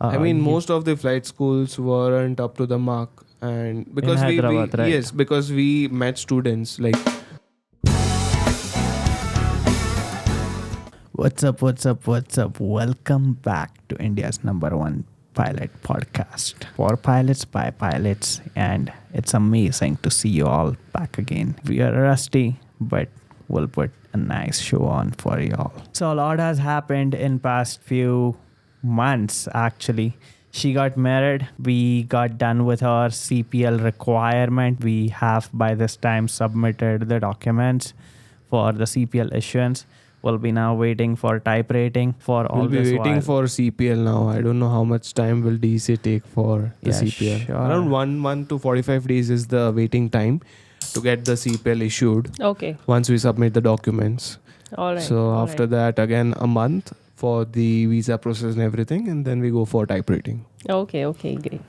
I mean, most of the flight schools weren't up to the mark, and because In we Hyderabad, right? yes, because we met students like. What's up? Welcome back to India's #1 pilot podcast for pilots by pilots, and it's amazing to see you all back again. We are rusty, but we'll put a nice show on for you all. So a lot has happened in past few months actually. She got married. We got done with our CPL requirement. We have by this time submitted the documents for the CPL issuance. We'll be now waiting for type rating for all We'll be this waiting while. for CPL now. I don't know how much time will DGCA take for the Yeah, CPL. sure. Around 1 month to 45 days is the waiting time to get the CPL issued Okay. once we submit the documents. All right. So all after right. that, again, a month for the visa process and everything, and then we go for type rating. Okay, great.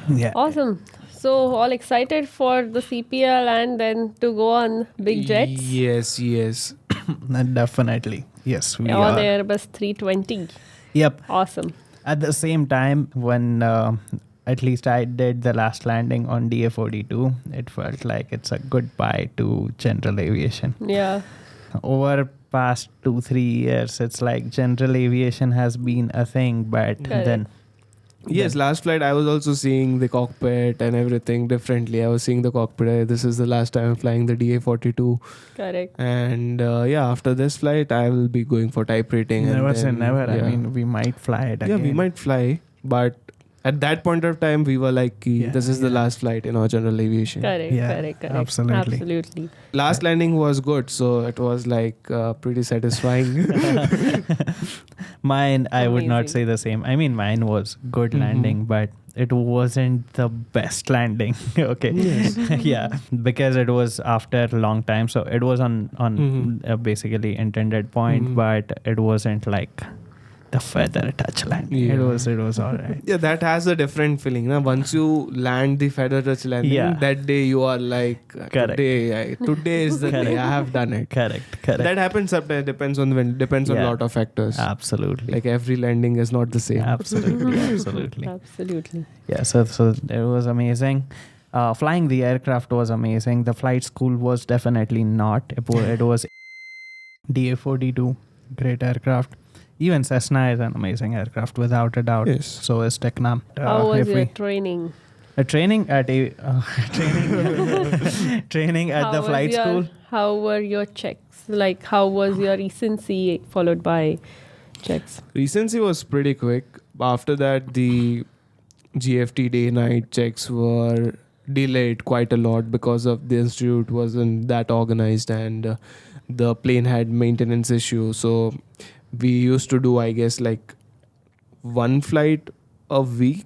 Yeah. Awesome. So all excited for the CPL and then to go on big jets? Yes. Definitely. Yes, we On are. the Airbus 320. Yep. Awesome. At the same time, when at least I did the last landing on DA42, it felt like it's a goodbye to general aviation. Yeah. Over past 2-3 years, it's like general aviation has been a thing, but Correct. then Yes, last flight I was also seeing the cockpit and everything differently. I was seeing the cockpit. This is the last time I'm flying the DA42. Correct. And after this flight, I will be going for type rating. never and say then, never. Yeah. I mean, we might fly it yeah, again. we might fly. But at that point of time, we were like, this is the last flight in our general aviation. Correct. Yeah, Correct. absolutely. Last landing was good. So it was like pretty satisfying. Mine, I would not Amazing. say the same. I mean, mine was good landing, but it wasn't the best landing. Okay. Yes. Yeah, because it was after a long time. So it was on a basically intended point, but it wasn't like the feather touch landing. Yeah. It was all right. Yeah, that has a different feeling. Na? Once you land the feather touch landing, Yeah. that day you are like, Correct. today is the day. I have done it. Correct. That happens sometimes. Depends on on a Yeah. lot of factors. Absolutely. Like every landing is not the same. Absolutely. Absolutely. Yeah, so it was amazing. Flying the aircraft was amazing. The flight school was definitely not. It was DA42, great aircraft. Even Cessna is an amazing aircraft, without a doubt. Yes. So is Tecna. How was if your we- training? training at training at the flight school? How were your checks? Like, how was your recency followed by checks? Recency was pretty quick. After that, the GFT day-night checks were delayed quite a lot because of the institute wasn't that organized and the plane had maintenance issue. So we used to do, I guess, like one flight a week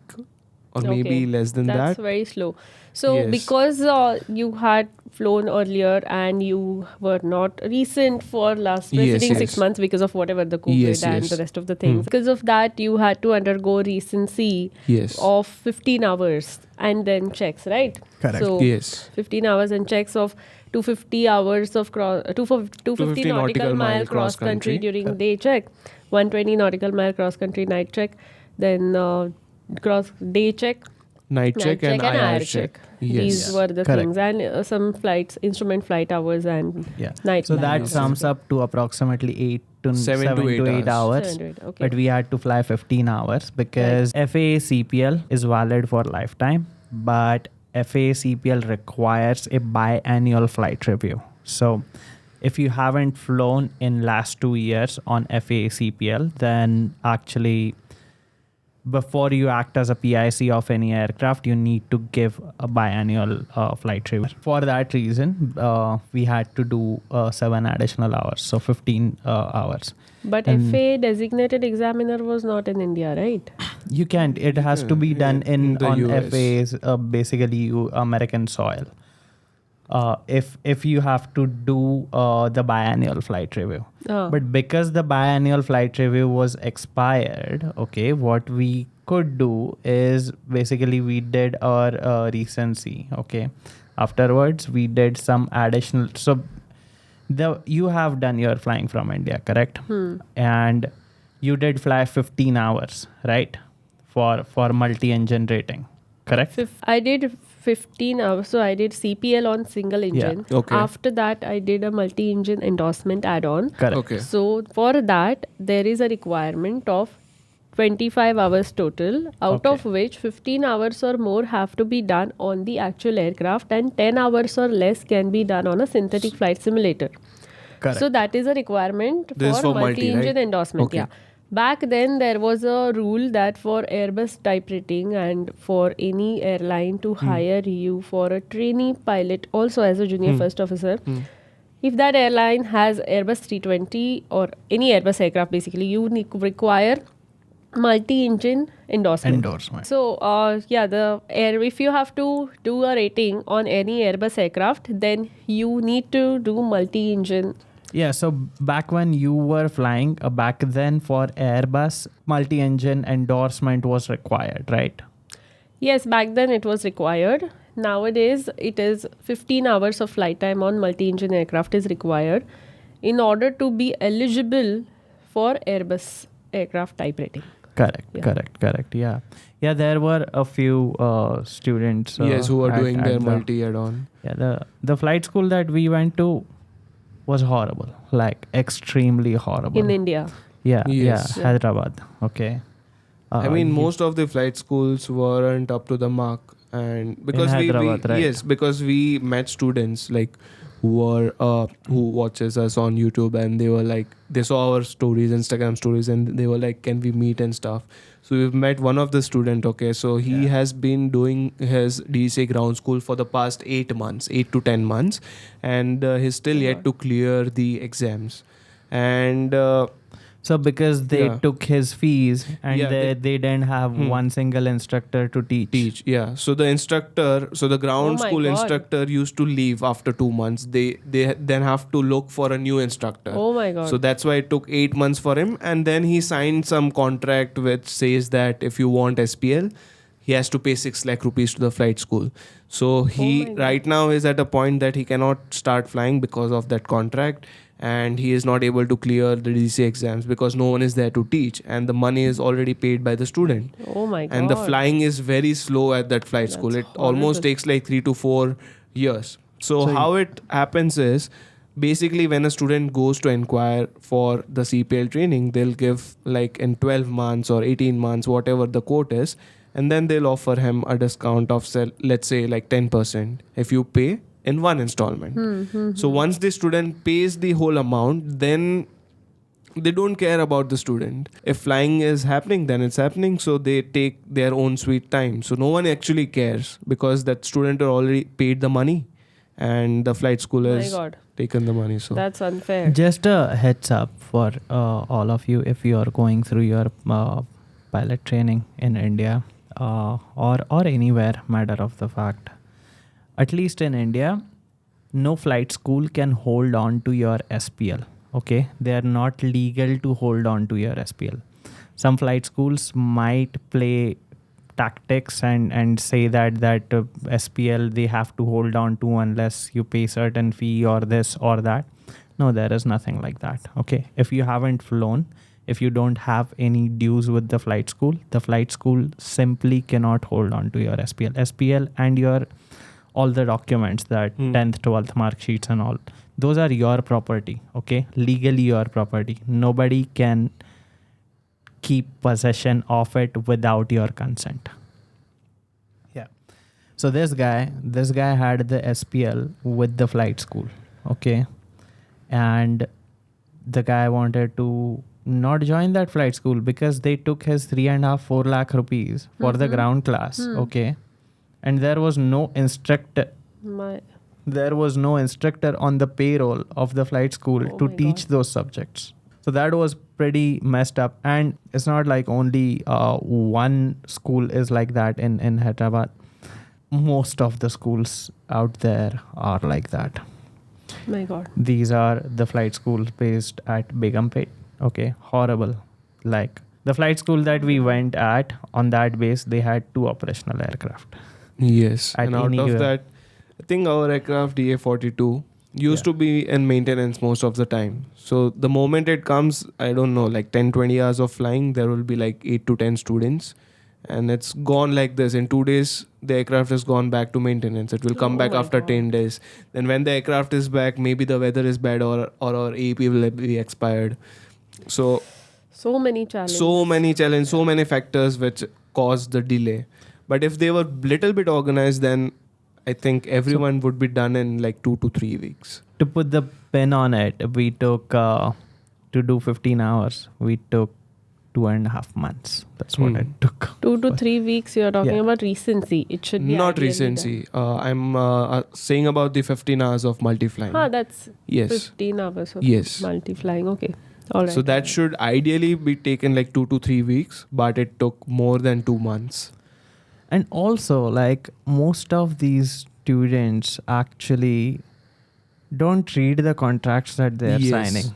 or maybe less than That's that. very slow. So Yes. because you had flown earlier and you were not recent for last preceding 6 yes. months because of whatever the COVID Yes, and yes. the rest of the things. Because of that, you had to undergo recency Yes. of 15 hours and then checks, right? Correct. So Yes. 15 hours and checks of 250 hours of 250 nautical mile cross country during day check, 120 nautical mile cross country night check, then cross day check, Night check and IR check. Yes. These were the Correct. things, and some flights, instrument flight hours and Yeah. night. So that flights. sums up to approximately 7 to 8 hours. 700, okay. But we had to fly 15 hours because FAA CPL is valid for lifetime, but FAA CPL requires a biannual flight review. So if you haven't flown in last 2 years on FAA CPL, then actually before you act as a PIC of any aircraft, you need to give a biannual flight review. For that reason, we had to do 7 additional hours, so 15 hours. But And- FA designated examiner was not in India, right? You can't. It has to be done in the on US. FA's basically American soil. If you have to do the biannual flight review. Oh. But because the biannual flight review was expired, okay, what we could do is basically we did our recency, okay. Afterwards, we did some additional. So you have done your flying from India, correct? And you did fly 15 hours, right? for multi-engine rating, correct? I did 15 hours. So I did CPL on single engine. Okay. After that, I did a multi-engine endorsement add-on. Correct. Okay. So for that, there is a requirement of 25 hours total, out Okay. of which 15 hours or more have to be done on the actual aircraft and 10 hours or less can be done on a synthetic flight simulator. Correct. So that is a requirement This is for for multi, multi-engine right? endorsement. Okay. Yeah. Back then, there was a rule that for Airbus type rating and for any airline to hire you for a trainee pilot, also as a junior first officer, if that airline has Airbus 320 or any Airbus aircraft, basically, you require multi-engine endorsement. So, if you have to do a rating on any Airbus aircraft, then you need to do multi-engine. Yeah, so back when you were flying, back then for Airbus, multi-engine endorsement was required, right? Yes, back then it was required. Nowadays, it is 15 hours of flight time on multi-engine aircraft is required in order to be eligible for Airbus aircraft type rating. Correct. Yeah. There were a few students. Yes, who are doing their the, multi add-on. Yeah, the flight school that we went to was horrible, like extremely horrible. In India. Yeah, Yes. Hyderabad. Okay. I mean, most of the flight schools weren't up to the mark, and because Hyderabad, right? yes, because we met students like who watches us on YouTube, and they were like, they saw our stories, Instagram stories, and they were like, can we meet and stuff. So we've met one of the student. Okay, so he has been doing his DGCA ground school for the past 8 to 10 months, and he's still yet to clear the exams. And so because they took his fees and Yeah, they didn't have one single instructor to teach. Yeah, so the ground Oh my school God. instructor used to leave after 2 months. They then have to look for a new instructor. Oh my God. So that's why it took 8 months for him, and then he signed some contract which says that if you want SPL, he has to pay 6 lakh rupees to the flight school. So he my God. right now is at a point that he cannot start flying because of that contract, and he is not able to clear the DGCA exams because no one is there to teach, and the money is already paid by the student. Oh my God. And the flying is very slow at that flight school. It almost takes like 3 to 4 years. So how it happens is, basically when a student goes to inquire for the CPL training, they'll give like in 12 months or 18 months, whatever the quote is, and then they'll offer him a discount of let's say like 10% if you pay in one installment. So once the student pays the whole amount, then they don't care about the student. If flying is happening, then it's happening. So they take their own sweet time. So no one actually cares because that student already paid the money, and the flight school My has God. taken the money. So That's unfair. Just a heads up for all of you, if you are going through your pilot training in India or anywhere, matter of the fact, at least in India, no flight school can hold on to your SPL. Okay, they are not legal to hold on to your SPL. Some flight schools might play tactics and say that SPL they have to hold on to unless you pay certain fee or this or that. No, there is nothing like that. Okay, if you haven't flown, if you don't have any dues with the flight school simply cannot hold on to your SPL and your all the documents, that 10th 12th mark sheets and all, those are your property. Okay, legally your property. Nobody can keep possession of it without your consent. Yeah. So this guy had the SPL with the flight school. Okay, and the guy wanted to not join that flight school because they took his 3.5-4 lakh rupees for the ground class. Okay, and there was no instructor. There was no instructor on the payroll of the flight school to teach those subjects. So that was pretty messed up. And it's not like only one school is like that in Hyderabad. Most of the schools out there are like that. My God. These are the flight schools based at Begumpet. Okay, horrible. Like the flight school that we went at, on that base, they had 2 operational aircraft. yes, At and out any of given- that, I think our aircraft DA42 used to be in maintenance most of the time. So the moment it comes, I don't know, like 10-20 hours of flying, there will be like 8 to 10 students, and it's gone like this. In 2 days, the aircraft has gone back to maintenance. It will come Oh back my after God. 10 days. Then when the aircraft is back, maybe the weather is bad or our AP will be expired. So many challenges. so many challenges, so many factors which caused the delay. But if they were little bit organized, then I think everyone would be done in like 2 to 3 weeks. To put the pin on it, we took to do 15 hours. We took 2.5 months. That's what it took. 2 to 3 weeks. You're talking Yeah. about recency. It should be Not ideally recency. I'm saying about the 15 hours of multi-flying. done. That's Yes. 15 hours of Yes. multi-flying. Okay. All right. So that should ideally be taken like 2 to 3 weeks, but it took more than 2 months. And also, like, most of these students actually don't read the contracts that they're Yes. signing.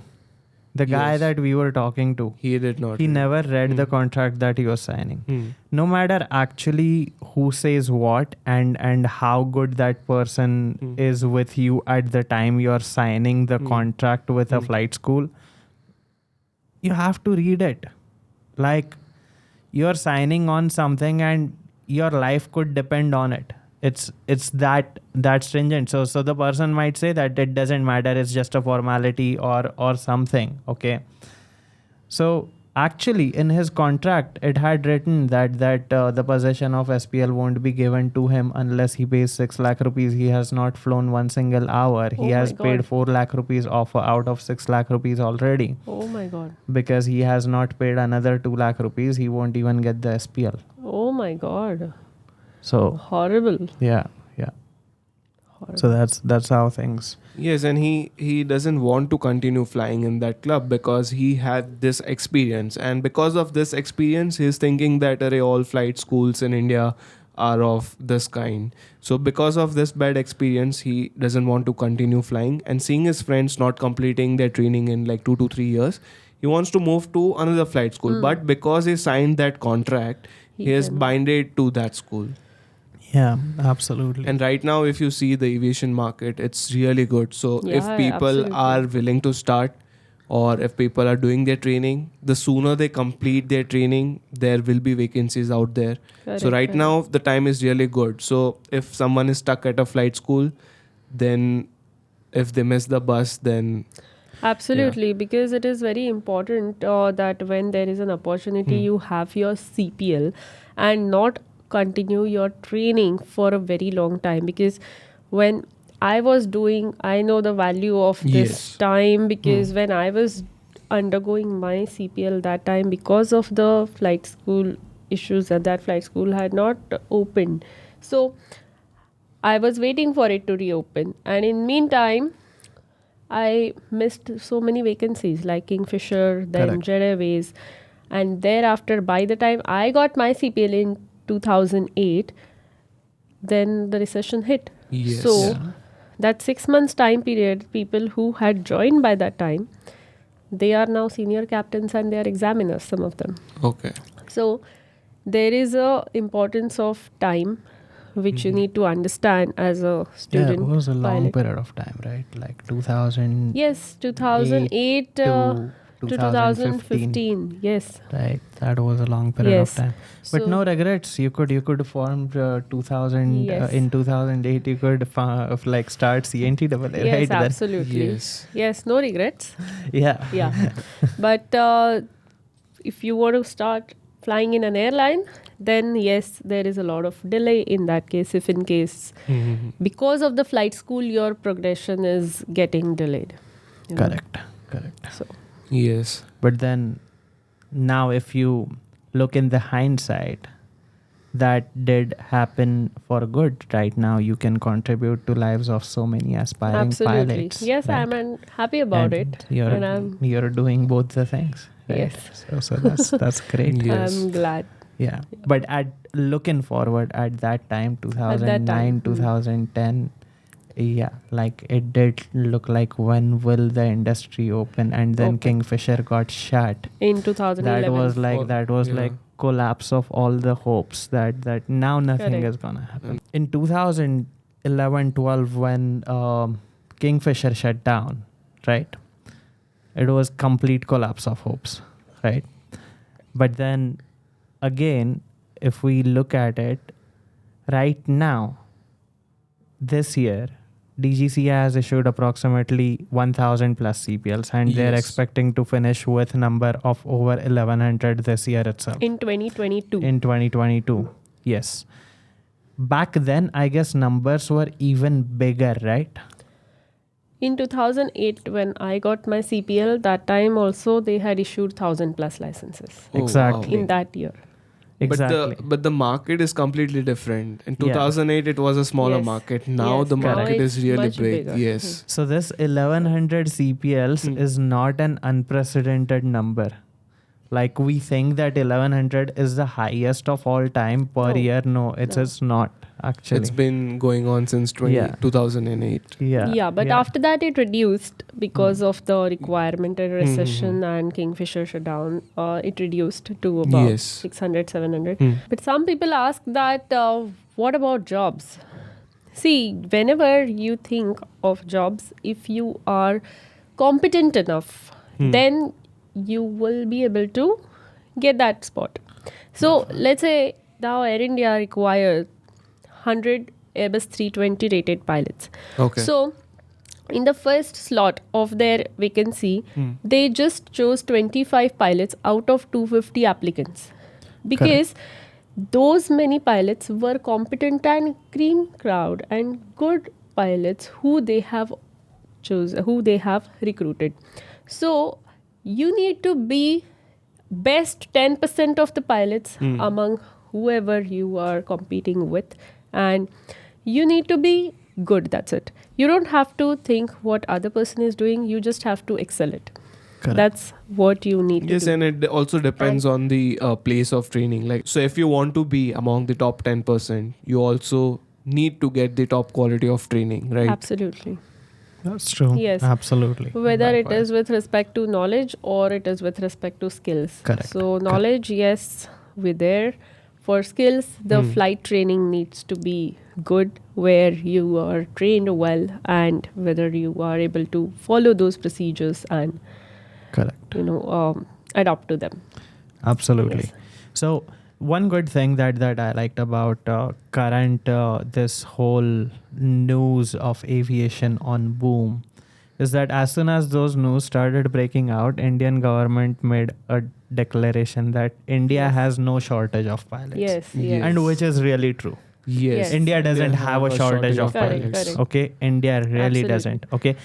The guy Yes. that we were talking to, He did not. he read. never read the contract that he was signing. No matter actually who says what and how good that person is with you at the time you're signing the contract with a flight school, you have to read it. Like, you're signing on something and your life could depend on it. It's that stringent. So the person might say that it doesn't matter, it's just a formality or something. Okay. So actually in his contract it had written that the possession of SPL won't be given to him unless he pays 6 lakh rupees. He has not flown one single hour. He Oh my has paid God. 4 lakh rupees out of 6 lakh rupees already. Oh my God. Because he has not paid another 2 lakh rupees, he won't even get the SPL. Oh my God. So Horrible. yeah. So that's how things. Yes, and he doesn't want to continue flying in that club because he had this experience, and because of this experience, he's thinking that all flight schools in India are of this kind. So because of this bad experience, he doesn't want to continue flying, and seeing his friends not completing their training in like 2 to 3 years, he wants to move to another flight school. But because he signed that contract, he is binded to that school. Yeah, absolutely. And right now, if you see the aviation market, it's really good. So if Yeah, people absolutely. are willing to start, or if people are doing their training, the sooner they complete their training, there will be vacancies out there. Correct, So right correct. now, the time is really good. So if someone is stuck at a flight school, then if they miss the bus, then Absolutely, because it is very important that when there is an opportunity, you have your CPL and not continue your training for a very long time. Because when I was doing, I know the value of this Yes. time, because when I was undergoing my CPL that time, because of the flight school issues, that flight school had not opened. So I was waiting for it to reopen, and in meantime I missed so many vacancies like Kingfisher, then Correct. Jet Airways, and thereafter, by the time I got my CPL in 2008, then the recession hit. Yes. So Yeah. that 6 months time period, people who had joined by that time, they are now senior captains and they are examiners, some of them. okay. So there is a importance of time which you need to understand as a Yeah, student it was a long pilot. period of time, right? Like 2000 Yes, 2008 to to 2015. Yes. Right, that was a long period Yes. of time. But So- no regrets. You could form 2000 Yes. in 2008. You could like start CNTAA, Yes, right? Then- absolutely. Yes. Yes, no regrets. yeah. Yeah. But if you want to start flying in an airline, then yes, there is a lot of delay in that case. If in case because of the flight school, your progression is getting delayed. you know. Correct. So Yes. But then now, if you look in the hindsight, that did happen for good. Right now, you can contribute to lives of so many aspiring absolutely. pilots. Yes, right? I'm happy about And it. You're And I'm you're doing both the things. Right? Yes. So that's great. Yes. I'm glad. Yeah. But looking forward at that time, 2009, time, 2010, yeah, like it did look like when will the industry open, and then Open. Kingfisher got shut. In 2011. That was like Oh, yeah. like collapse of all the hopes that now nothing Correct. is gonna happen. In 2011-12, when Kingfisher shut down, right? It was complete collapse of hopes, right? But then again, if we look at it right now, this year, DGCA has issued approximately 1,000 plus CPLs, and they're Yes. expecting to finish with number of over 1,100 this year itself. In 2022. In 2022, yes. Back then, I guess numbers were even bigger, right? In 2008, when I got my CPL, that time also they had issued 1,000 plus licenses Oh, Exactly. in that year. Exactly. But the market is completely different. In 2008, it was a smaller Yes. market. Now Yes, the now market it's is really much big. bigger. Yes. So this 1,100 CPLs is not an unprecedented number. Like we think that 1,100 is the highest of all time per No. year. No, it's No. just not actually. It's been going on since Yeah. 2008. yeah. But after that it reduced because of the requirement and recession and Kingfisher shutdown. It reduced to about Yes. 600, 700. Hmm. But some people ask that, what about jobs? See, whenever you think of jobs, if you are competent enough, then you will be able to get that spot. So let's say now Air India requires 100 Airbus 320 rated pilots. Okay. So in the first slot of their vacancy, they just chose 25 pilots out of 250 applicants. Because those many pilots were competent and cream crowd and good pilots who they have recruited. So you need to be best 10% of the pilots among whoever you are competing with, and you need to be good. That's it. You don't have to think what other person is doing, you just have to excel it. Correct. That's what you need Yes, to do. and it also depends on the place of training. Like, so if you want to be among the top 10%, you also need to get the top quality of training, right? Absolutely. That's true. Yes. Absolutely. Whether it Likewise. is with respect to knowledge or it is with respect to skills. Correct. So knowledge, yes, we're there. For skills, the flight training needs to be good, where you are trained well and whether you are able to follow those procedures and Correct. adapt to them. Absolutely. Yes. So one good thing that I liked about current this whole news of aviation on boom is that as soon as those news started breaking out, Indian government made a declaration that India Yes. has no shortage of pilots. Yes, Yes. yes. And which is really true. Yes. Yes. India doesn't have a shortage of Correct, pilots. correct. Okay, India really Absolutely. doesn't. Okay,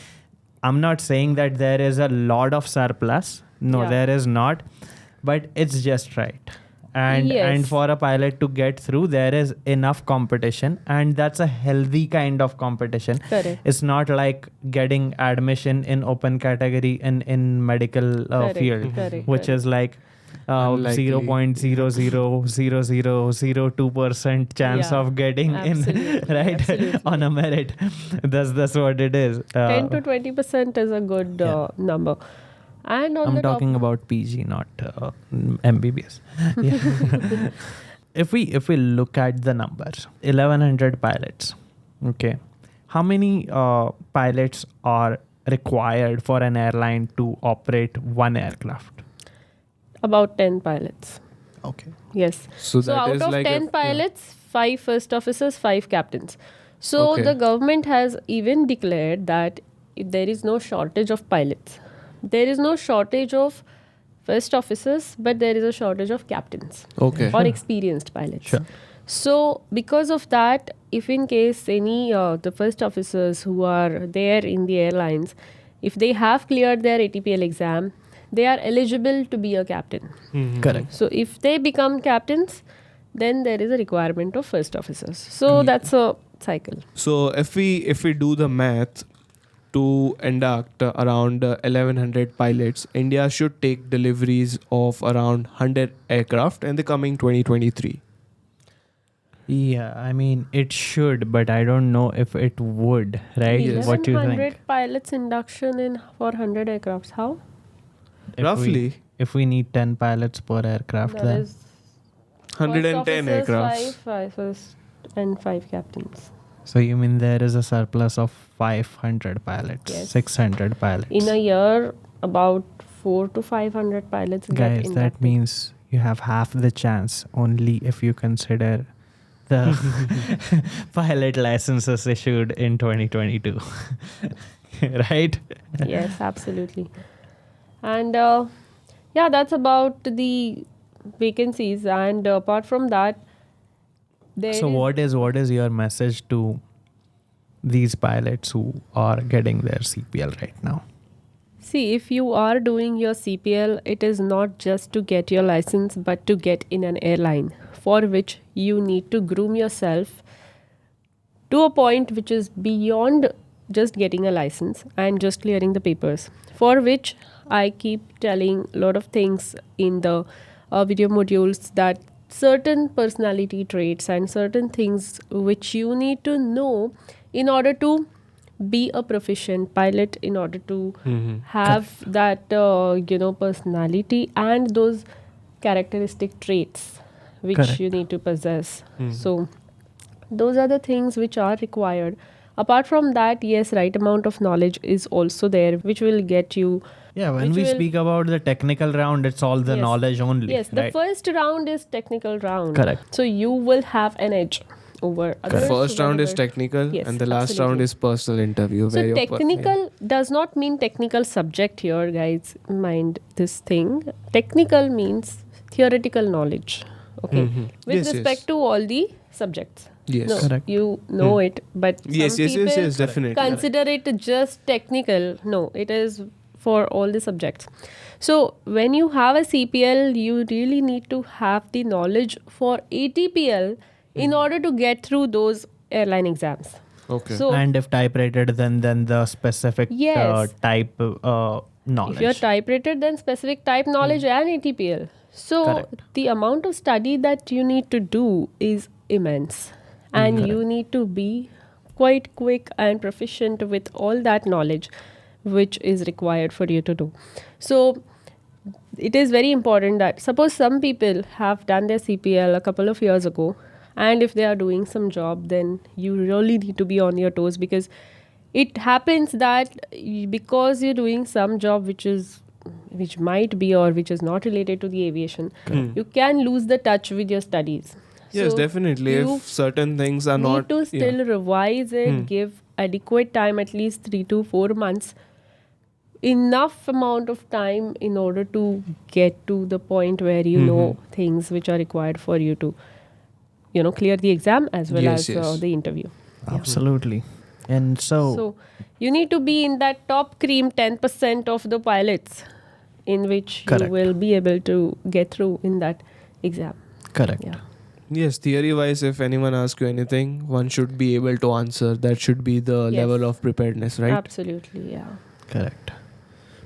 I'm not saying that there is a lot of surplus. No, Yeah. there is not. But it's just right. And Yes. for a pilot to get through, there is enough competition, and that's a healthy kind of competition. Correct. It's not like getting admission in open category in medical Correct, field, correct, which correct. is like Unlikely. 0.00002% chance Yeah, of getting in, absolutely, right? absolutely. On a merit. That's what it is. 10 to 20% is a good number. And on I'm the talking top, about PG, not MBBS. Yeah. If we look at the numbers, 1,100 pilots. Okay, how many pilots are required for an airline to operate one aircraft? about 10 pilots. Okay. Yes. So So that out is of like 10 pilots, 5 first officers, 5 captains. So Okay. the government has even declared that there is no shortage of pilots. There is no shortage of first officers, but there is a shortage of captains Okay. or experienced pilots. Sure. So because of that, if in case any the first officers who are there in the airlines, if they have cleared their ATPL exam, they are eligible to be a captain. Correct. So if they become captains, then there is a requirement of first officers. So that's a cycle. So if we do the math to induct around 1,100 pilots, India should take deliveries of around 100 aircraft in the coming 2023. Yeah, I mean it should, but I don't know if it would, right? Yes. What do you 1100 think? pilots induction in for 100 aircrafts. How? Roughly If we need 10 pilots per aircraft, That then is 110 first officers, aircrafts. 5 first and 5 captains. so you mean there is a surplus of 500 pilots, Yes. 600 pilots. In a year, about 4 to 500 pilots get Guys, inducted. that means you have half the chance only if you consider the pilot licenses issued in 2022. Right? Yes, absolutely. And yeah, that's about the vacancies. And apart from that, So what is your message to these pilots who are getting their CPL right now? See, if you are doing your CPL, it is not just to get your license, but to get in an airline, for which you need to groom yourself to a point which is beyond just getting a license and just clearing the papers, for which I keep telling a lot of things in the video modules, that certain personality traits and certain things which you need to know in order to be a proficient pilot, in order to have that personality and those characteristic traits which Correct. you need to possess. So those are the things which are required. Apart from that, yes, right amount of knowledge is also there, which will get you. Yeah, when Which we will- speak about the technical round, it's all the Yes. knowledge only. Yes, the right? first round is technical round. Correct. So you will have an edge over others. First round is whenever- technical, Yes, and the last round absolutely. is personal interview. So where you're technical does not mean technical subject here, guys. Mind this thing. Technical means theoretical knowledge. Okay. With Yes, respect yes. to all the subjects. Yes. No, Correct. you know it, but Yes, some yes, people yes, yes, definitely. consider it just technical. No, it is for all the subjects. So when you have a CPL, you really need to have the knowledge for ATPL in order to get through those airline exams. Okay. So And if type rated, then the specific Yes. type knowledge. if you're type rated, then specific type knowledge and ATPL. So Correct. the amount of study that you need to do is immense. And you need to be quite quick and proficient with all that knowledge which is required for you to do. So it is very important that, suppose some people have done their CPL a couple of years ago, and if they are doing some job, then you really need to be on your toes, because it happens that because you're doing some job which might be or which is not related to the aviation, you can lose the touch with your studies. Yes, So definitely. you If certain things are need not, to still revise it, give adequate time, at least 3 to 4 months, enough amount of time in order to get to the point where you know things which are required for you to clear the exam as well Yes, as yes. the interview. Absolutely. And So you need to be in that top cream 10% of the pilots in which Correct. you will be able to get through in that exam. correct. Yeah. yes, theory wise, if anyone asks you anything, one should be able to answer. That should be the Yes. level of preparedness, right? Absolutely, yeah. Correct.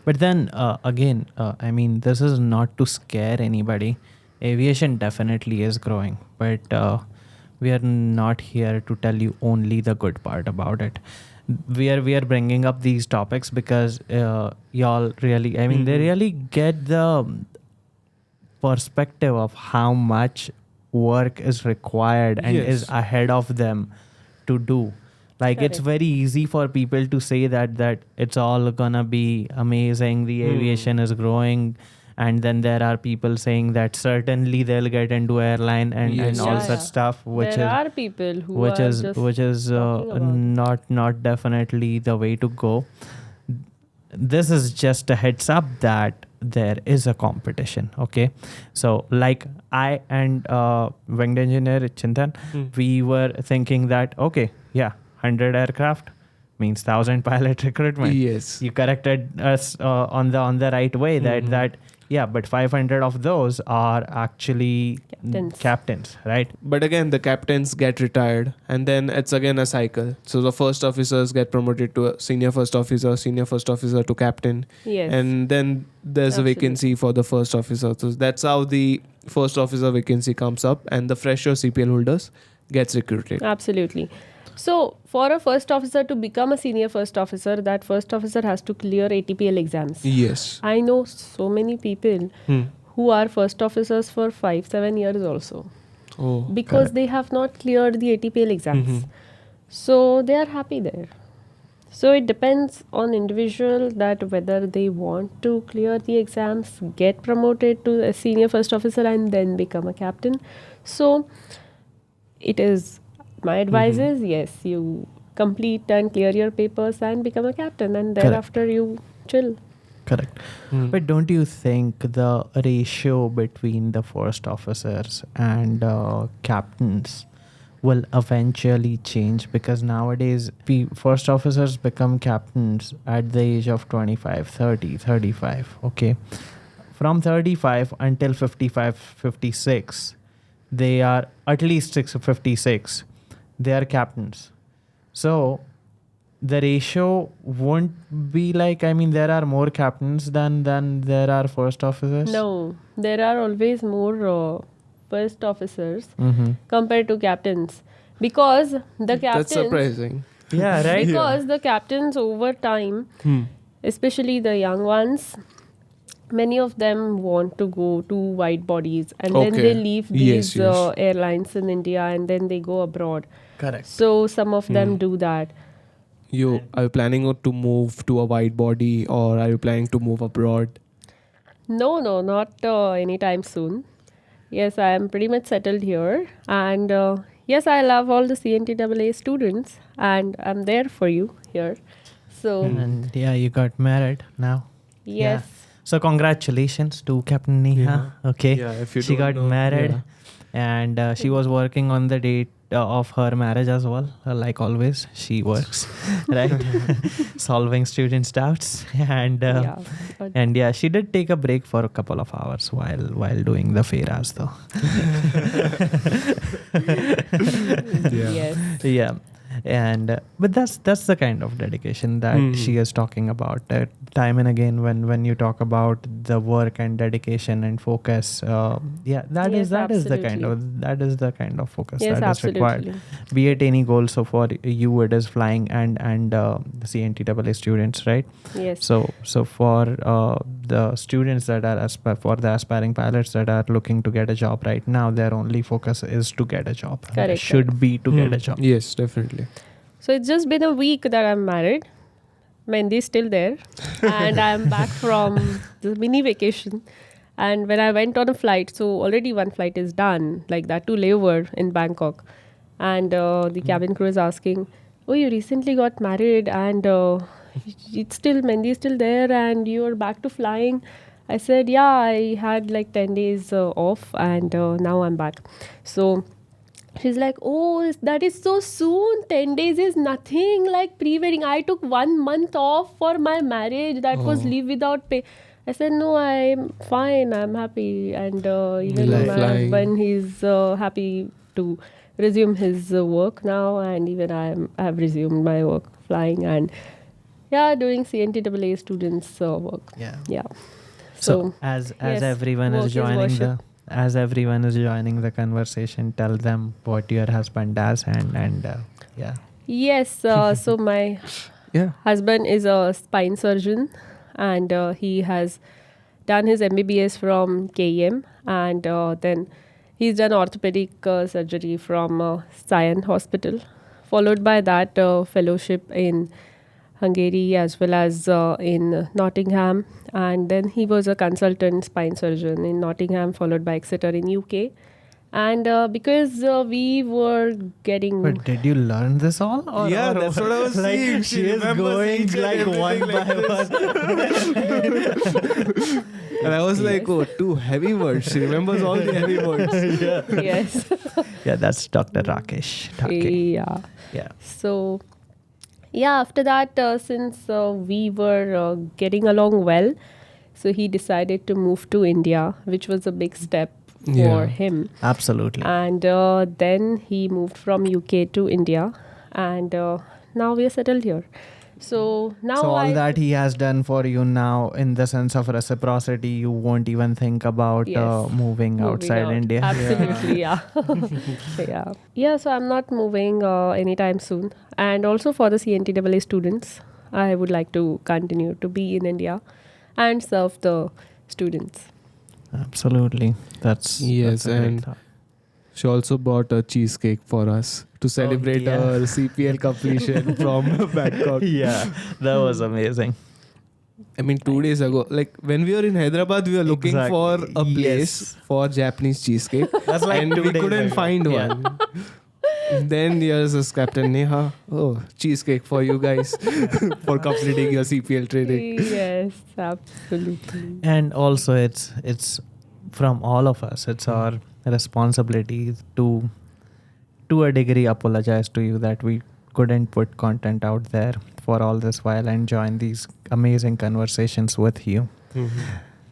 But then again, I mean, this is not to scare anybody. Aviation definitely is growing, but we are not here to tell you only the good part about it. We are bringing up these topics because y'all really, I mean, they really get the perspective of how much work is required and is Yes. ahead of them to do. Like it's Correct. very easy for people to say that it's all gonna be amazing, the aviation is growing, and then there are people saying that certainly they'll get into airline and Yes. all Yeah, such yeah. stuff, which there is are people who which are is just which is talking about it. not definitely the way to go. This is just a heads up that there is a competition. Okay, so like I and Winged Engineer Chintan, we were thinking that okay, yeah, 100 aircraft means 1,000 pilot recruitment. Yes. You corrected us on the right way that yeah, but 500 of those are actually captains, right? But again, the captains get retired, and then it's again a cycle. So the first officers get promoted to a senior first officer to captain, Yes. and then there's Absolutely. a vacancy for the first officer. So that's how the first officer vacancy comes up, and the fresher CPL holders gets recruited. Absolutely. So for a first officer to become a senior first officer, that first officer has to clear ATPL exams. Yes. I know so many people who are first officers for 5-7 years also, Oh. because they have not cleared the ATPL exams. So they are happy there. So it depends on individual that whether they want to clear the exams, get promoted to a senior first officer and then become a captain. So it is, my advice is yes, you complete and clear your papers and become a captain, and thereafter you chill. Correct. But don't you think the ratio between the first officers and captains will eventually change? Because nowadays first officers become captains at the age of 25, 30, 35. Okay. From 35 until 55, 56, they are at least 56. They are captains. So the ratio won't be like, I mean, there are more captains than there are first officers. No, there are always more first officers compared to captains, because the captains. That's surprising. Yeah, right. Because the captains over time, especially the young ones, many of them want to go to wide bodies, and then they leave these airlines in India and then they go abroad. Correct. So some of them do that. Are you planning to move to a wide body, or are you planning to move abroad? No, not anytime soon. Yes, I am pretty much settled here, and yes, I love all the CNTAA students, and I'm there for you here. So And yeah, you got married now. yes. Yeah. So congratulations to Captain Neha. Okay. Yeah, if you she don't got know, married, and she was working on the date of her marriage as well. Like always, she works, right? Solving students' doubts, and But and yeah, she did take a break for a couple of hours while doing the fairas though. yes. Yeah. And but that's the kind of dedication that she is talking about. Time and again, when you talk about the work and dedication and focus, that is the kind of focus Yes, that is required. Be it any goal. So for you, it is flying and the CNTAA students, right? Yes. So for the students that are for the aspiring pilots that are looking to get a job right now, their only focus is to get a job. Correct. Should be to get a job. Yes, definitely. So it's just been a week that I'm married. Mendy's still there, and I'm back from the mini vacation. And when I went on a flight, so already one flight is done, like that to layover in Bangkok. And the cabin crew is asking, "Oh, you recently got married, and Mendy's still there, and you're back to flying." I said, "Yeah, I had like 10 days off, and now I'm back." So she's like, "Oh, that is so soon. 10 days is nothing. Like pre-wedding, I took 1 month off for my marriage. That was leave without pay." I said, "No, I'm fine. I'm happy." And even Like my flying. husband, he's happy to resume his work now. And even I have resumed my work flying and doing CNTAA students work. Yeah. Yeah. So as yes, everyone work is is joining worship. as everyone is joining the conversation, tell them what your husband does and yeah. Yes. So my husband is a spine surgeon, and he has done his MBBS from KEM, and then he's done orthopedic surgery from Sion Hospital, followed by that fellowship in Hungary as well as in Nottingham, and then he was a consultant spine surgeon in Nottingham, followed by Exeter in UK. And because we were getting But did you learn this all? Or, Yeah, that's what I was like, saying. She is going like one by one. And I was like, oh, 2 heavy words. She remembers all the heavy words. yes. Yeah, that's Dr. Rakesh Thakare. Yeah. So after that, since we were getting along well, so he decided to move to India, which was a big step for him. Absolutely. And then he moved from UK to India, and now we are settled here. So now So all that he has done for you now, in the sense of reciprocity, you won't even think about moving outside out. India. Absolutely, yeah. Yeah, so I'm not moving anytime soon. And also for the CNTAA students, I would like to continue to be in India and serve the students. Absolutely. That's Yes, a great and thought. She also bought a cheesecake for us to celebrate yeah. our CPL completion from Bangkok. Yeah, that was amazing. I mean, 2 days ago, like when we were in Hyderabad, we were looking for a place Yes. for Japanese cheesecake. That's like and 2 we days couldn't ago. find Yeah. one. Then here's this Captain Neha. Oh, cheesecake for you guys for completing your CPL training. Yes, absolutely. And also it's from all of us. It's our responsibility to a degree apologize to you that we couldn't put content out there for all this while and join these amazing conversations with you.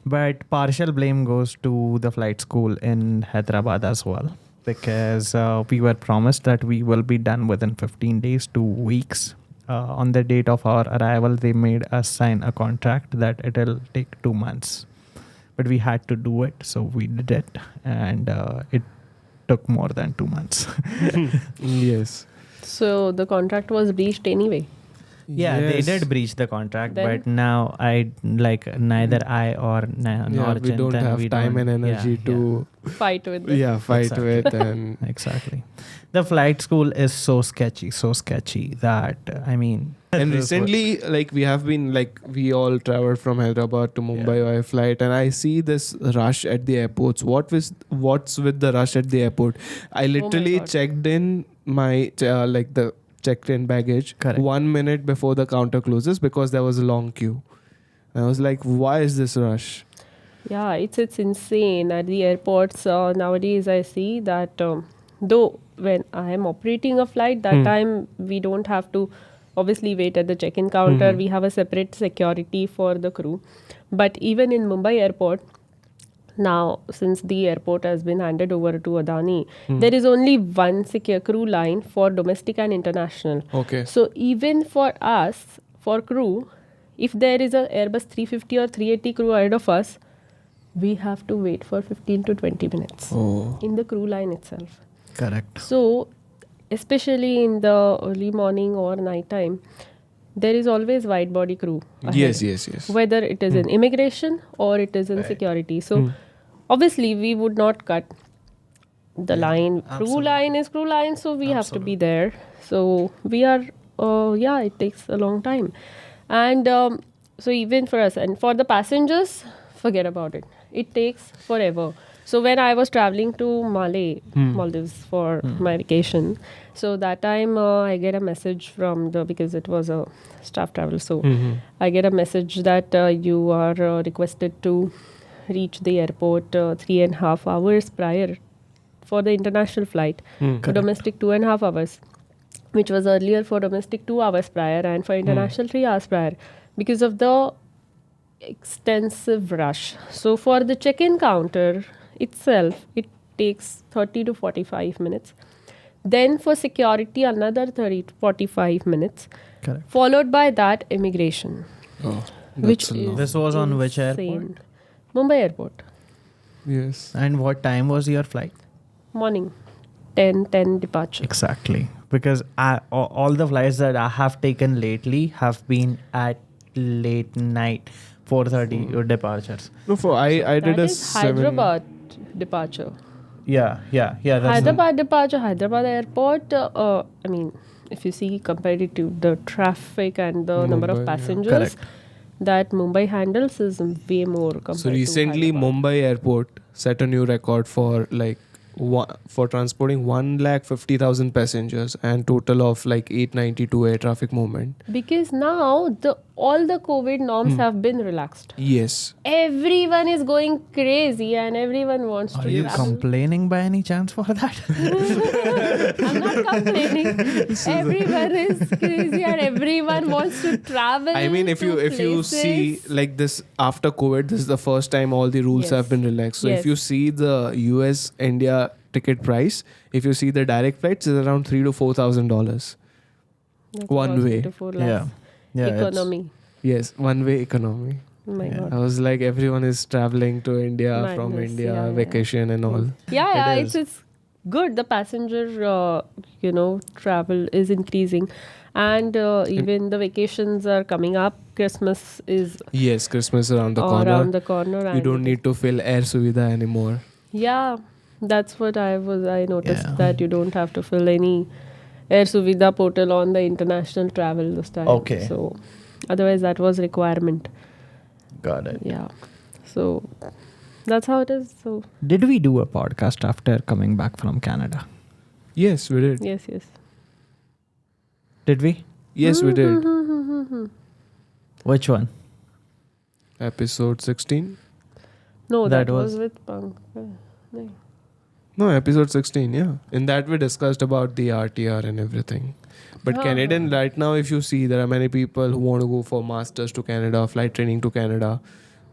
But partial blame goes to the flight school in Hyderabad as well, because we were promised that we will be done within 15 days, 2 weeks. On the date of our arrival, they made us sign a contract that it'll take 2 months. But we had to do it, so we did it. And it took more than 2 months. Yes. So the contract was breached anyway. Yeah, Yes. they did breach the contract, Then? but now neither I or Yeah, nor we don't Chintan, have we time don't- and energy yeah, to Fight with them. fight Exactly. with and Exactly. The flight school is so sketchy that I mean. and recently like we have been like we all traveled from Hyderabad to Mumbai by flight, and I see this rush at the airports. What's with the rush at the airport? I literally God. checked in my like the checked in baggage Correct. 1 minute before the counter closes because there was a long queue. And I was like, why is this rush? Yeah, it's insane at the airports nowadays. I see that though when I am operating a flight, that time we don't have to obviously wait at the check-in counter. We have a separate security for the crew. But even in Mumbai airport, now since the airport has been handed over to Adani, there is only one secure crew line for domestic and international. Okay. So even for us, for crew, if there is a Airbus 350 or 380 crew ahead of us, we have to wait for 15 to 20 minutes Oh. in the crew line itself. Correct. So, especially in the early morning or night time, there is always wide body crew ahead. Yes. Whether it is in immigration or it is in security. So, obviously, we would not cut the line. Crew line is crew line, so we have to be there. So, we are, it takes a long time. And so, even for us and for the passengers, forget about it. It takes forever. So when I was traveling to Maldives for my vacation, so that time I get a message from because it was a staff travel, so I get a message that you are requested to reach the airport 3.5 hours prior for the international flight. For domestic 2.5 hours, which was earlier for domestic 2 hours prior, and for international 3 hours prior, because of the extensive rush. So for the check-in counter itself, it takes 30 to 45 minutes. Then for security, another 30 to 45 minutes. Correct. Followed by that, immigration. Oh, Which that's a lot. is This was on which insane. airport? Mumbai airport. Yes. And what time was your flight? Morning. 10 departure. Exactly. Because all the flights that I have taken lately have been at late night, 4:30 departures. No, I did That a is 7. Hyderabad departure. Yeah. That's Hyderabad departure, Hyderabad airport. I mean, if you see compared to the traffic and the number Mumbai, of yeah. passengers Correct. that Mumbai handles is way more compared So recently, to Hyderabad. Mumbai airport set a new record for like for transporting 150,000 passengers and total of like 892 air traffic movement. Because now all the COVID norms have been relaxed. Yes. Everyone is going crazy and everyone wants Are to you travel. complaining by any chance for that? I'm not complaining. Everyone is crazy and everyone wants to travel. I mean, if you see places. like this after COVID, this is the first time all the rules Yes. have been relaxed. So Yes. if you see the US India ticket price, if you see the direct flights, is around $3,000 to $4,000. That one was way. 3 to 4 lakhs. It's- Economy. Yes, one way economy. Oh my Yeah. God. I was like, everyone is traveling to India from Madness, India, yeah. vacation and all. Yeah, It it's good. The passenger, travel is increasing, and even the vacations are coming up. Christmas is Yes, Christmas around the all corner. around the corner. You and don't need to fill air suvidha anymore. Yeah, That's what I noticed Yeah. that you don't have to fill any Air Suvidha portal on the international travel this time. Okay. So otherwise that was requirement. Got it. Yeah. So that's how it is. So Did we do a podcast after coming back from Canada? Yes, we did. yes. Did we? Yes, we did. Which one? Episode 16. No, That that was was- with Punk. No. No, episode 16, yeah. In that we discussed about the RTR and everything. But Ah. Canadian, right now, if you see, there are many people who want to go for masters to Canada, flight training to Canada.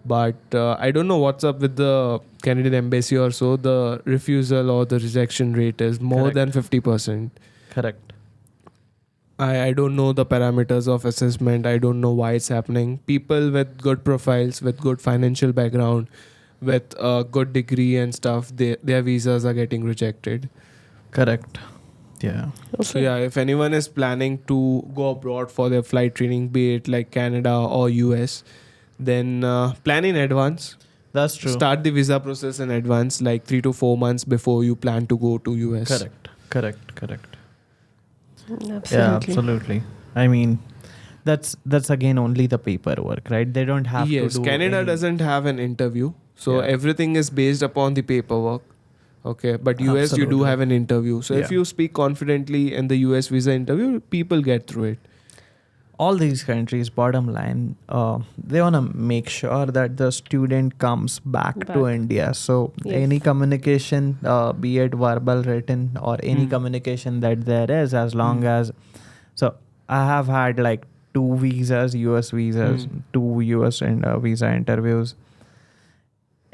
But I don't know what's up with the Canadian embassy or so. The refusal or the rejection rate is more Correct. than 50%. Correct. I don't know the parameters of assessment. I don't know why it's happening. People with good profiles, with good financial background, with a good degree and stuff, their visas are getting rejected. Correct. Yeah. So yeah, if anyone is planning to go abroad for their flight training, be it like Canada or US, then plan in advance. That's true. Start the visa process in advance, like 3 to 4 months before you plan to go to US. Correct. Absolutely. Yeah, absolutely. I mean, that's again only the paperwork, right? They don't have Yes, to do Canada any- doesn't have an interview, so Yeah. everything is based upon the paperwork. Okay, but US you do Absolutely. have an interview. So if Yeah. you speak confidently in the US visa interview, people get through it. all these countries, bottom line, they want to make sure that the student comes back to Back. India. So Yes. any communication, be it verbal, written, or any communication that there is, as long as... So I have had like 2 visas, US visas, 2 US visa interviews.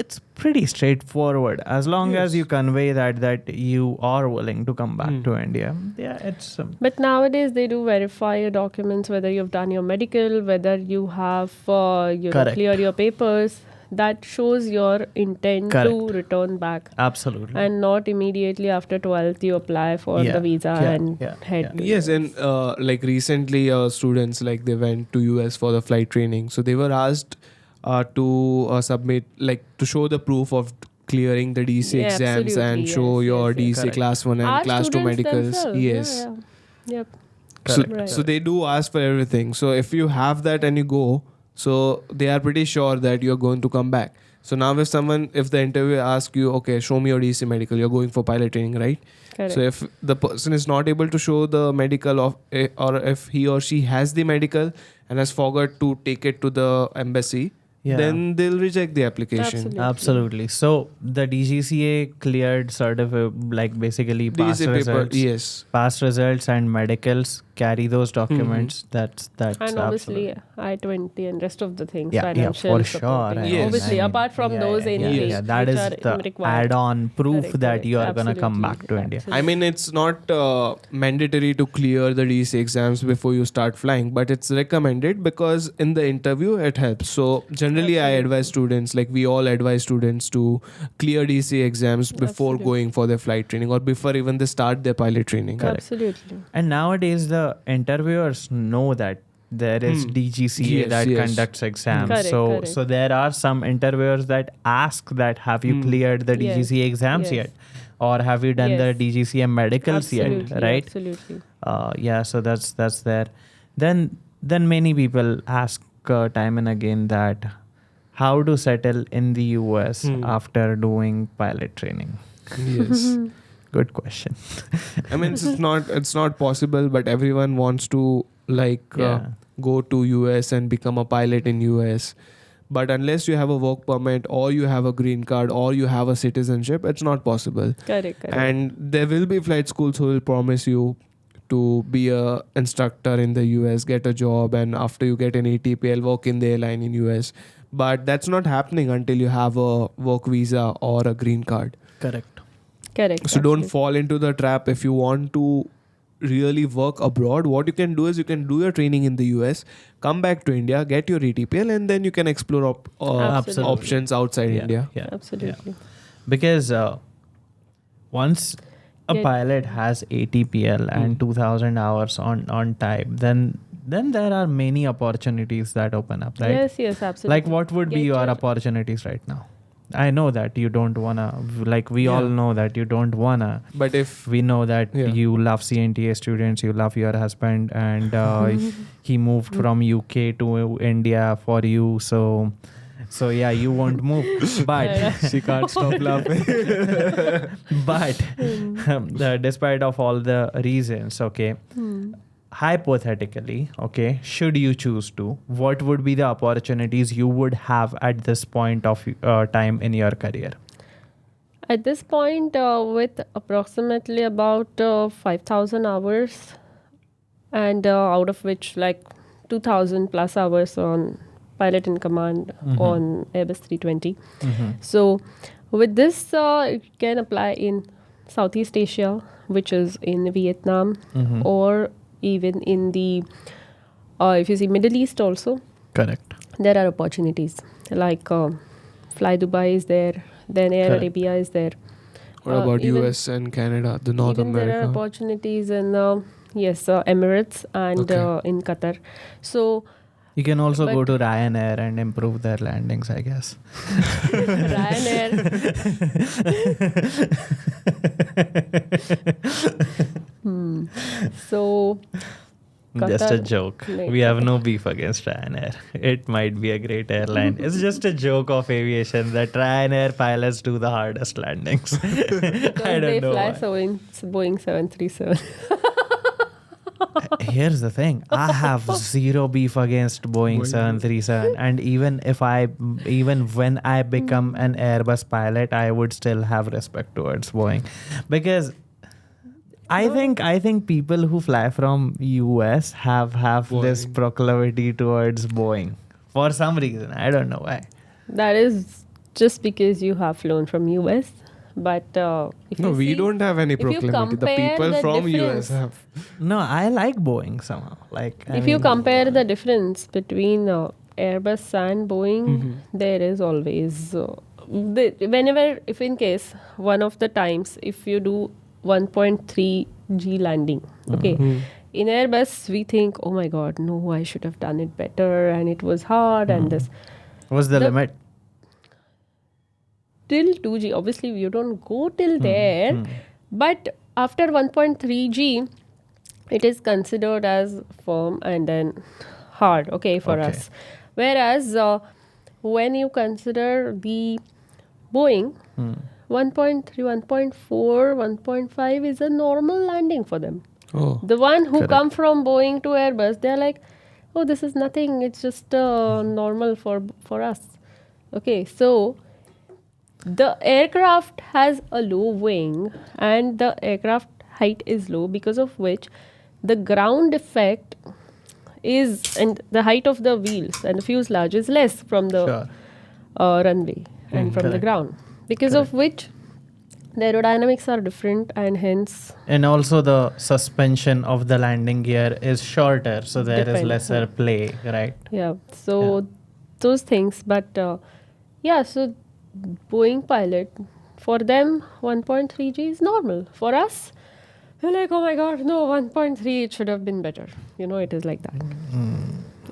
It's pretty straightforward as long as Yes. you convey that you are willing to come back to India. Yeah, it's But nowadays they do verify your documents, whether you've done your medical, whether you have Correct. cleared your papers. That shows your intent Correct. to return back, absolutely. and not immediately after 12th you apply for Yeah. the visa Yeah. and Yeah. head. Yeah. to Yes, US. and like recently, students like they went to US for the flight training, so they were asked to submit, like to show the proof of clearing the DC Yeah, exams and absolutely, show yes, your yes, yes. DC Correct. class 1 and Our class 2 students medicals. themselves, Yes. Yeah. Yep. So, Correct. Right. so they do ask for everything. So if you have that and you go, so they are pretty sure that you're going to come back. So now if the interviewer asks you, okay, show me your DC medical, you're going for pilot training, right? Correct. So if the person is not able to show the medical or if he or she has the medical and has forgot to take it to the embassy, Yeah. then they'll reject the application. Absolutely. So the DGCA cleared like basically past DC paper, results, yes. past results and medicals carry those documents. That's And obviously I-20 and rest of the things, Yeah, financial for sure. supporting. Yes. Obviously, apart from those, anything that which is are the required. add-on proof Correct, that correct. you are gonna come back to India. Absolutely. I mean, it's not mandatory to clear the DC exams before you start flying, but it's recommended because in the interview it helps. So generally, I advise students, like we all advise students to clear DC exams before Absolutely. going for their flight training or before even they start their pilot training. Absolutely. And nowadays the interviewers know that there is DGCA Yes, that yes. conducts exams. Correct, correct. So there are some interviewers that ask that have you cleared the Yes, DGCA exams yes. yet, or have you done the Yes. DGCA medicals Absolutely, yet, right? Absolutely. Yeah, so that's there. Then many people ask time and again that how to settle in the US after doing pilot training. Yes. Good question. I mean, it's not possible, but everyone wants to go to US and become a pilot in US. But unless you have a work permit or you have a green card or you have a citizenship, it's not possible. Correct. And there will be flight schools who will promise you to be a instructor in the US, get a job, and after you get an ATPL, work in the airline in US. But that's not happening until you have a work visa or a green card. Correct. Correct. So don't absolutely. fall into the trap. If you want to really work abroad, what you can do is you can do your training in the US, come back to India, get your ATPL, and then you can explore Absolutely. options outside India. Yeah. Absolutely. Because once a Yeah. pilot has ATPL and 2000 hours on type, then there are many opportunities that open up, right? Yes, absolutely. Like what would be Get your your- opportunities right now? I know that you don't wanna, like we all know that you don't wanna. But if We know that Yeah. you love CNTAA students, you love your husband, and he moved from UK to India for you. So yeah, you won't move. But she can't stop laughing. but despite of all the reasons, okay, hypothetically, okay, should you choose to, what would be the opportunities you would have at this point of time in your career? At this point, with approximately about 5,000 hours, and out of which like 2,000 plus hours on pilot in command on Airbus 320. So with this, it can apply in Southeast Asia, which is in Vietnam, or even in the, if you see Middle East also, Correct. there are opportunities. Like Fly Dubai is there, then Air Correct. Arabia is there. What about even- US and Canada, the North even there are America? opportunities in Emirates and Okay. in Qatar. So You can also But- go to Ryanair and improve their landings, I guess. Ryanair, so Just a Qatar- joke. No, We have no beef against Ryanair. It might be a great airline. It's just a joke of aviation that Ryanair pilots do the hardest landings. because I they don't know. fly why. Boeing 737. Here's the thing. I have zero beef against Boeing 737, and even when I become an Airbus pilot, I would still have respect towards Boeing, because I think people who fly from US have this Boeing. proclivity towards Boeing for some reason. I don't know why. That is just because you have flown from US. But if No, you we see, don't have any if you proclivity. The compare people the from difference- US have. No, I like Boeing somehow. Like if you compare the difference between Airbus and Boeing, there is always whenever, if in case one of the times, if you do 1.3 G landing, okay, in Airbus we think, oh my god, no, I should have done it better, and it was hard, and this what's the the- limit? till 2G. Obviously, you don't go till there, but after 1.3 G, it is considered as firm and then hard, okay, for Okay. us. Whereas when you consider the Boeing, 1.3, 1.4, 1.5 is a normal landing for them. Oh. The one who Correct. come from Boeing to Airbus, they're like, oh, this is nothing. It's just normal for us. Okay, so the aircraft has a low wing and the aircraft height is low, because of which the ground effect is, and the height of the wheels and the fuselage is less from the Sure. runway and from the Correct. ground, because of which the aerodynamics are different, and hence And also the suspension of the landing gear is shorter, so there is Depends, lesser play, right? yeah, so those things. But so Boeing pilot, for them 1.3 G is normal. For us, we're like, oh my god, no, 1.3, it should have been better. It is like that.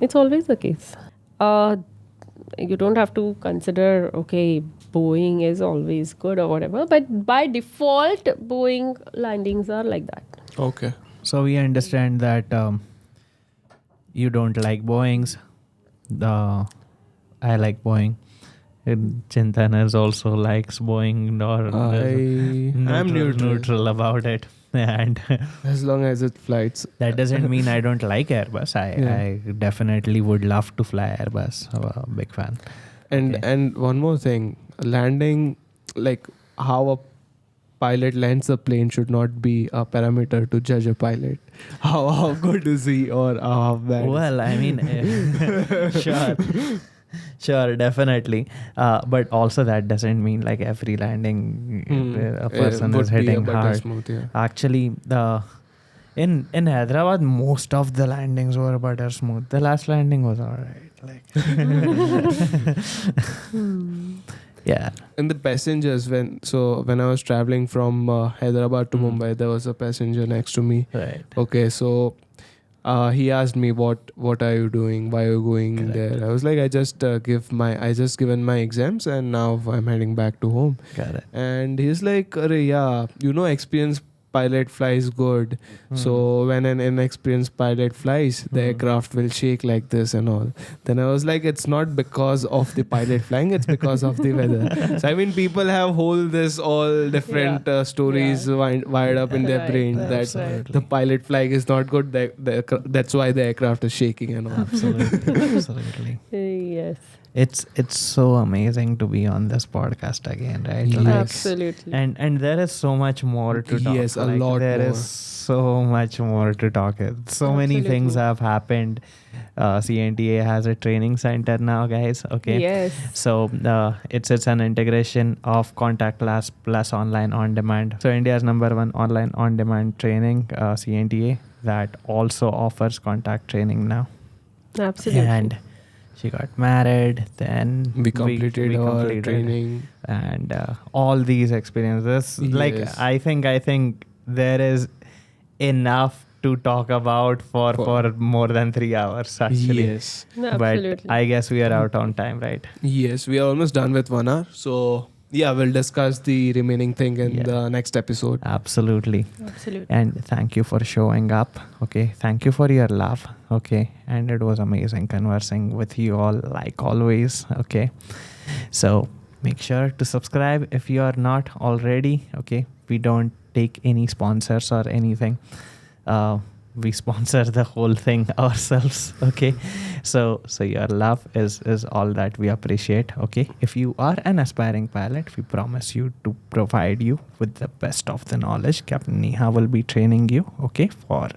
It's always the case. You don't have to consider, okay, Boeing is always good or whatever, but by default, Boeing landings are like that. Okay. So we understand that you don't like Boeings. I like Boeing. And Chintanas also likes Boeing, or I'm neutral. about it. And As long as it flights. that doesn't mean I don't like Airbus. I definitely would love to fly Airbus. I'm a big fan. And one more thing, landing, like how a pilot lands a plane should not be a parameter to judge a pilot. How good is he or how bad? Well, I mean, sure, definitely. But also that doesn't mean like every landing a person would is be a hitting butter hard. smooth, yeah. Actually, in Hyderabad, most of the landings were butter smooth. The last landing was alright. Like, yeah. And the passengers, when I was traveling from Hyderabad to Mumbai, there was a passenger next to me. Right. Okay, so he asked me what are you doing, why are you going Correct. there. I was like, I just given my exams and now I'm heading back to home. Got it. And he's like, Arey, yeah, experienced pilot flies good. So when an inexperienced pilot flies, the aircraft will shake like this and all. Then I was like, it's not because of the pilot flying, it's because of the weather. So I mean, people have this all different stories wired up in their Right, brain right, that right. the pilot flying is not good. That's why the aircraft is shaking and all. Absolutely. Absolutely. Yes. It's so amazing to be on this podcast again, right? Yes. Absolutely. And there is so much more to talk. Yes, a lot There more. is so much more to talk. So many things Absolutely. have happened. CNTAA has a training center now, guys. Okay. Yes. So it's an integration of contactless plus online on demand. So India's #1 online on demand training, CNTAA, that also offers contact training now. Absolutely. And she got married, then We completed our completed, training. and all these experiences. Like Yes. I think there is enough to talk about for more than 3 hours actually. Yes. No, But absolutely. I guess we are out on time, right? Yes, we are almost done with 1 hour. So yeah, we'll discuss the remaining thing in Yeah. the next episode. Absolutely. Absolutely. And thank you for showing up. Okay. Thank you for your love. Okay. And it was amazing conversing with you all, like always. Okay. So make sure to subscribe if you are not already. Okay. We don't take any sponsors or anything. We sponsor the whole thing ourselves. Okay. So your love is all that we appreciate. Okay. If you are an aspiring pilot, we promise you to provide you with the best of the knowledge. Captain Neha will be training you, okay, for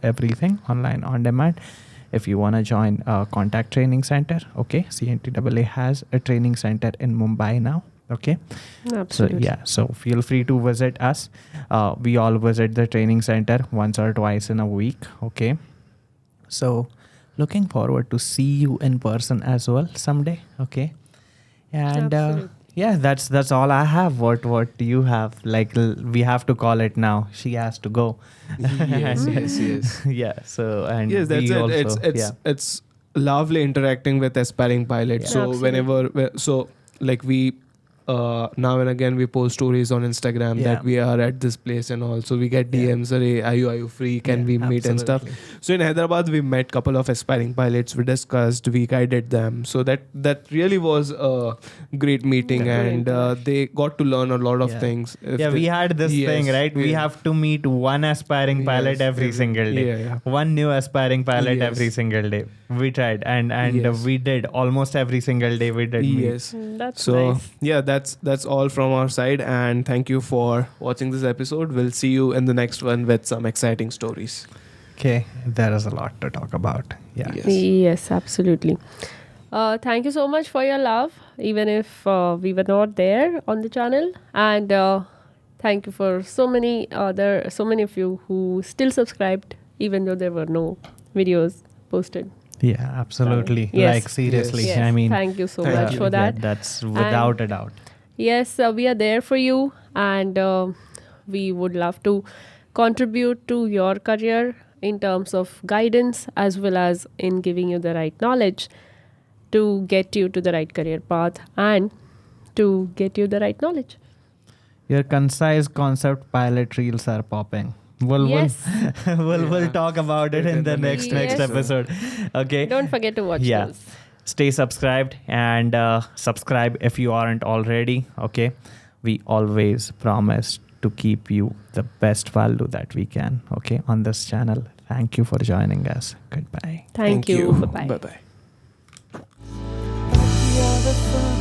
everything online on demand. If you want to join a contact training center, okay, CNTAA has a training center in Mumbai now. Okay. Absolutely. So feel free to visit us. We all visit the training center once or twice in a week. Okay. So looking forward to see you in person as well someday. Okay. And Absolutely. yeah, that's all I have. What do you have? Like we have to call it now. She has to go. Yes. Yeah. So and Yes, that's we it. Also, It's lovely interacting with aspiring pilots. Yeah. So Absolutely. we now and again we post stories on Instagram Yeah. that we are at this place and all. So we get DMs, "Arey, are you free? Can Yeah, we meet and stuff?" absolutely. So in Hyderabad we met couple of aspiring pilots. We discussed, we guided them. So that really was a great meeting, Good and they got to learn a lot of Yeah. things. If Yeah, they- we had this Yes, thing, right? We yeah. have to meet one aspiring pilot Yes, every single day. Yeah. One new aspiring pilot Yes. every single day. We tried and Yes. we did almost every single day we did meet. Yes. That's So nice. yeah, that's all from our side, and thank you for watching this episode. We'll see you in the next one with some exciting stories. Okay, there is a lot to talk about. Yeah. Yes. Yes, absolutely. Thank you so much for your love, even if we were not there on the channel. And thank you for so many of you who still subscribed, even though there were no videos posted. Yeah, absolutely. Yes. Like seriously, Yes. I mean, Thank you so Thank much you. for that. Yeah, that's without a doubt. Yes, we are there for you, and we would love to contribute to your career in terms of guidance as well as in giving you the right knowledge to get you to the right career path and to get you the right knowledge. Your concise concept pilot reels are popping. We'll Yes. talk about it in the next Yes. episode. Okay. Don't forget to watch Yeah. those. Stay subscribed and subscribe if you aren't already. Okay. We always promise to keep you the best value that we can. Okay. On this channel. Thank you for joining us. Goodbye. Thank you. Bye-bye. Bye bye. You're the first